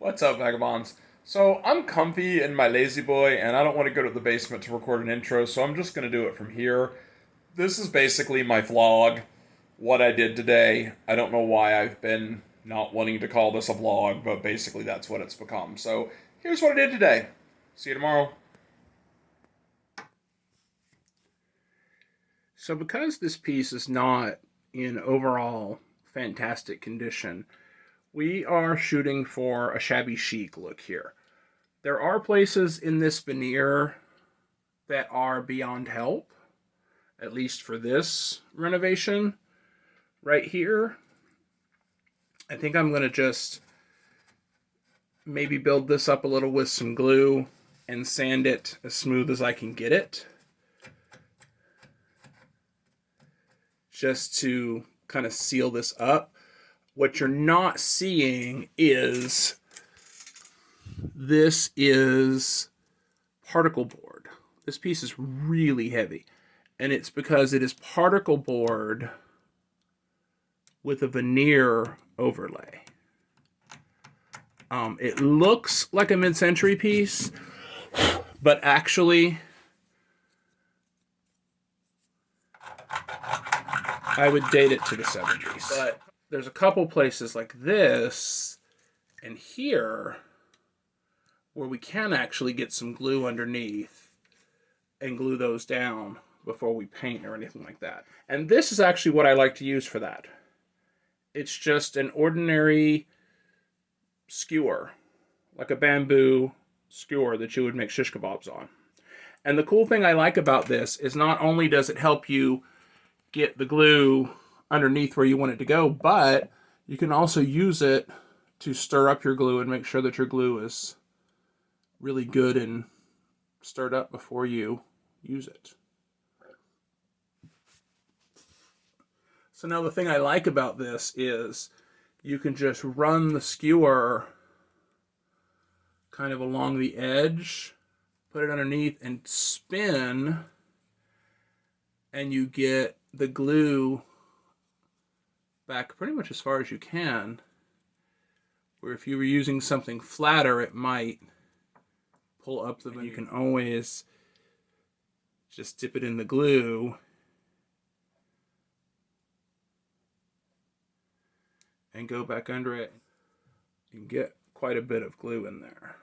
What's up, Vagabonds? So, I'm comfy in my lazy boy, and I don't want to go to the basement to record an intro, so I'm just going to do it from here. This is basically my vlog, what I did today. I don't know why I've been not wanting to call this a vlog, but basically that's what it's become. So, here's what I did today. See you tomorrow. So because this piece is not in overall fantastic condition, we are shooting for a shabby chic look here. There are places in this veneer that are beyond help, at least for this renovation right here. I think I'm going to just maybe build this up a little with some glue and sand it as smooth as I can get it, just to kind of seal this up. What you're not seeing is this is particle board. This piece is really heavy, and it's because it is particle board with a veneer overlay. It looks like a mid-century piece, but actually I would date it to the 70s. But there's a couple places like this and here where we can actually get some glue underneath and glue those down before we paint or anything like that. And this is actually what I like to use for that. It's just an ordinary skewer, like a bamboo skewer that you would make shish kebabs on. And the cool thing I like about this is not only does it help you get the glue underneath where you want it to go, but you can also use it to stir up your glue and make sure that your glue is really good and stirred up before you use it. So now the thing I like about this is you can just run the skewer kind of along the edge, put it underneath and spin, and you get the glue back pretty much as far as you can. Where if you were using something flatter, it might pull up the veneer. You can always just dip it in the glue and go back under it. You can get quite a bit of glue in there.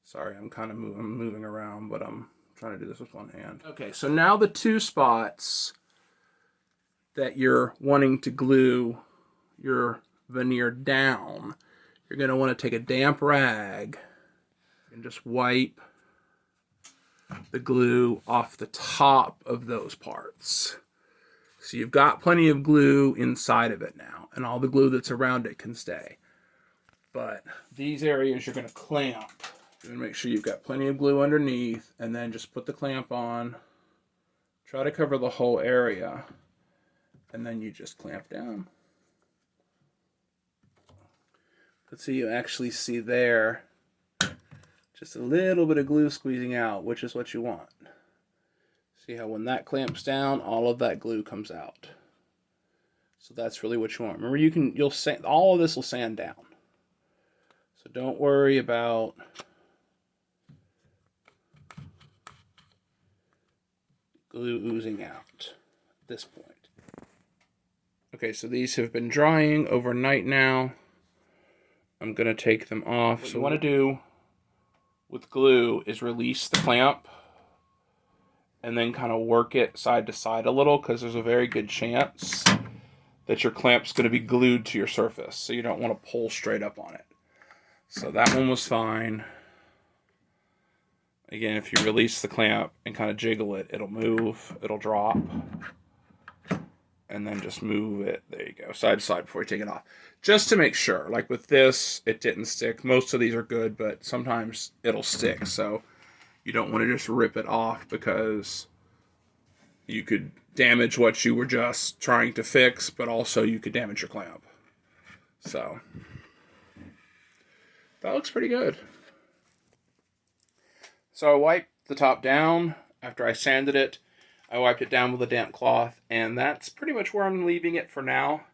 Sorry, I'm kind of moving around, but I'm trying to do this with one hand. Okay, so now the two spots that you're wanting to glue your veneer down, you're going to want to take a damp rag and just wipe the glue off the top of those parts. So you've got plenty of glue inside of it now, and all the glue that's around it can stay. But these areas you're going to clamp. You're going to make sure you've got plenty of glue underneath, and then just put the clamp on. Try to cover the whole area, and then you just clamp down. Let's see, you actually see there just a little bit of glue squeezing out, which is what you want. See how when that clamps down, all of that glue comes out. So that's really what you want. Remember, you'll sand, all of this will sand down. So don't worry about glue oozing out at this point. Okay, so these have been drying overnight now. I'm going to take them off. What you want to do with glue is release the clamp and then kind of work it side to side a little, because there's a very good chance that your clamp's going to be glued to your surface, so you don't want to pull straight up on it. So that one was fine. Again, if you release the clamp and kind of jiggle it, it'll move, it'll drop, and then just move it, there you go, side to side before you take it off. Just to make sure, like with this, it didn't stick. Most of these are good, but sometimes it'll stick, so you don't want to just rip it off, because you could damage what you were just trying to fix, but also you could damage your clamp. So that looks pretty good. So I wiped the top down after I sanded it. I wiped it down with a damp cloth, and that's pretty much where I'm leaving it for now.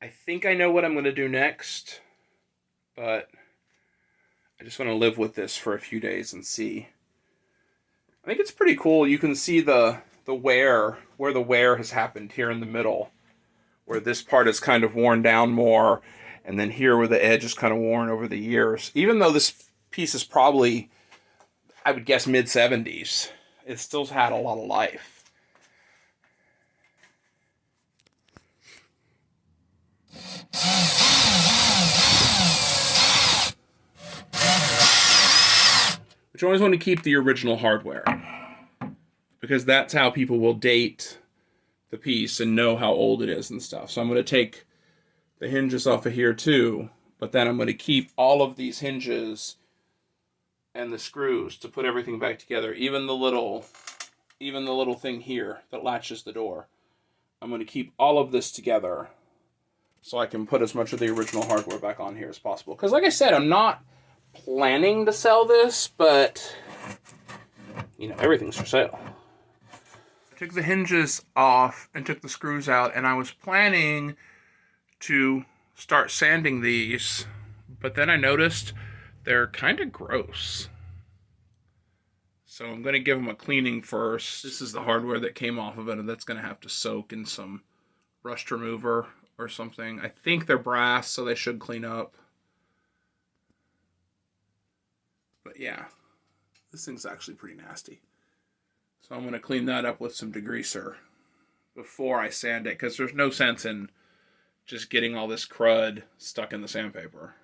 I think I know what I'm going to do next. but I just want to live with this for a few days and see. I think it's pretty cool. You can see the wear, where the wear has happened here in the middle, where this part is kind of worn down more, and then here where the edge is kind of worn over the years. Even though this piece is probably, I would guess, mid-70s, it still had a lot of life. But you always want to keep the original hardware, because that's how people will date the piece and know how old it is and stuff. So I'm going to take the hinges off of here too, but then I'm going to keep all of these hinges and the screws to put everything back together, even the little thing here that latches the door. I'm going to keep all of this together so I can put as much of the original hardware back on here as possible. Because like I said, I'm not planning to sell this, but you know, everything's for sale. I took the hinges off and took the screws out, and I was planning to start sanding these, but then I noticed they're kind of gross. So I'm going to give them a cleaning first. This is the hardware that came off of it, and that's going to have to soak in some rust remover or something. I think they're brass, so they should clean up. But yeah, this thing's actually pretty nasty. So I'm going to clean that up with some degreaser before I sand it, because there's no sense in just getting all this crud stuck in the sandpaper.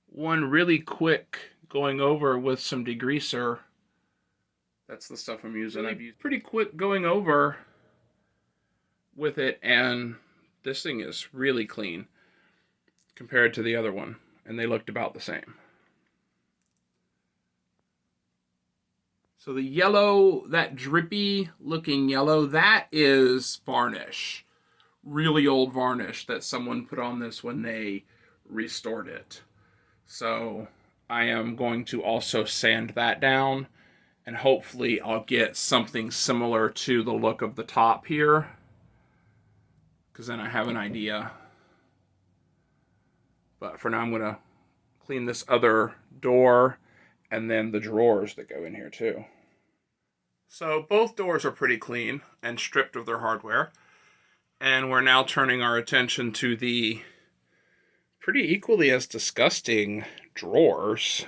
One really quick going over with some degreaser. That's the stuff I'm using. I've used pretty quick going over with it, and this thing is really clean compared to the other one, and they looked about the same. So the yellow, that drippy looking yellow, that is varnish. Really old varnish that someone put on this when they restored it. So I am going to also sand that down, and hopefully I'll get something similar to the look of the top here, because then I have an idea. But for now, I'm going to clean this other door and then the drawers that go in here too. So both doors are pretty clean and stripped of their hardware. And we're now turning our attention to the pretty equally as disgusting drawers.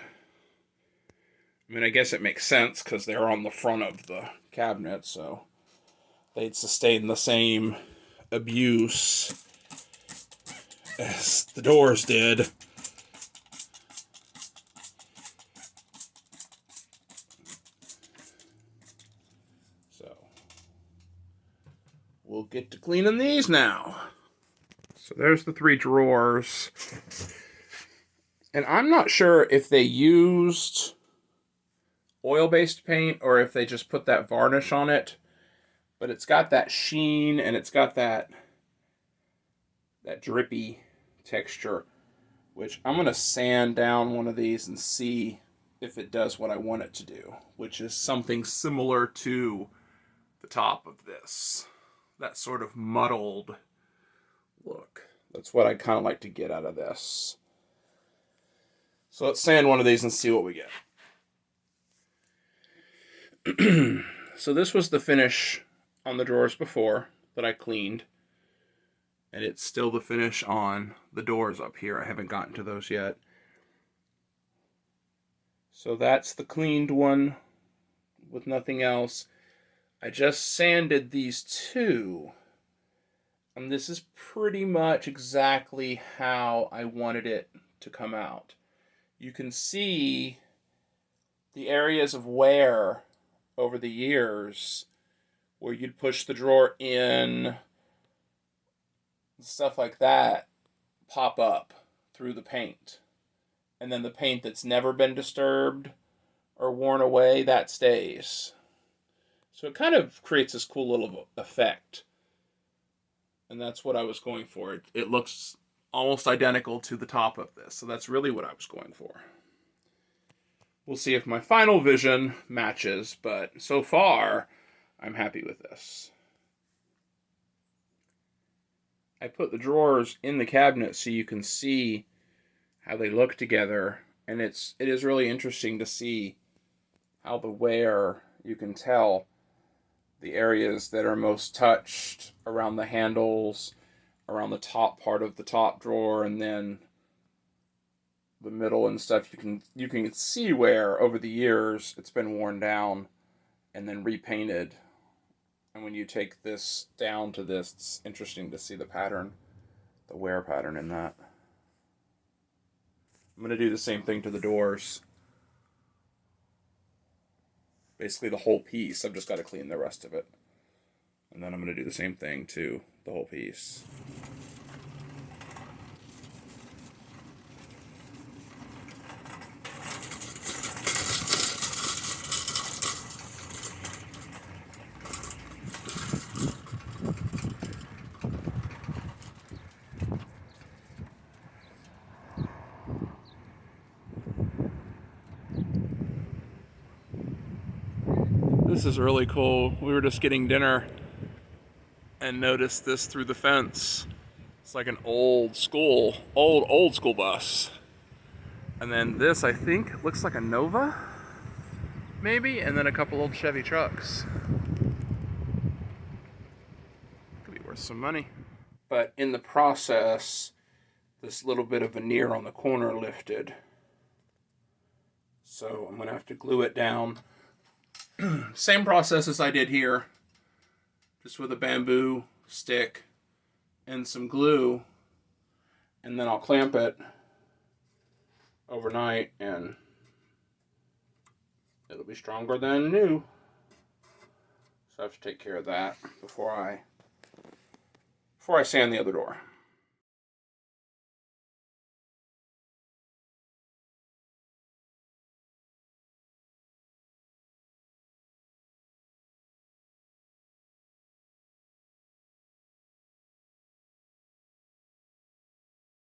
I mean, I guess it makes sense because they're on the front of the cabinet, so they'd sustain the same abuse as the doors did. So we'll get to cleaning these now. So there's the 3 drawers. And I'm not sure if they used oil-based paint or if they just put that varnish on it, but it's got that sheen and it's got that drippy texture, which I'm going to sand down one of these and see if it does what I want it to do, which is something similar to the top of this. That sort of muddled look. That's what I kind of like to get out of this. So let's sand one of these and see what we get. So this was the finish on the drawers before that I cleaned. And it's still the finish on the doors up here. I haven't gotten to those yet. So that's the cleaned one with nothing else. I just sanded these 2. And this is pretty much exactly how I wanted it to come out. You can see the areas of wear over the years where you'd push the drawer in, stuff like that pop up through the paint. And then the paint that's never been disturbed or worn away, that stays. So it kind of creates this cool little effect. And that's what I was going for. It looks almost identical to the top of this. So that's really what I was going for. We'll see if my final vision matches, but so far, I'm happy with this. I put the drawers in the cabinet so you can see how they look together, and it is really interesting to see how the wear, you can tell the areas that are most touched around the handles, around the top part of the top drawer, and then the middle and stuff. You can see where over the years it's been worn down and then repainted. And when you take this down to this, it's interesting to see the pattern, the wear pattern in that. I'm going to do the same thing to the doors. Basically the whole piece. I've just got to clean the rest of it. And then I'm going to do the same thing to the whole piece. This is really cool. We were just getting dinner and noticed this through the fence. It's like an old school bus. And then this, I think, looks like a Nova, maybe, and then a couple old Chevy trucks. Could be worth some money. But in the process, this little bit of veneer on the corner lifted. So I'm gonna have to glue it down. Same process as I did here, just with a bamboo stick and some glue, and then I'll clamp it overnight and it'll be stronger than new. So I have to take care of that before I sand the other door.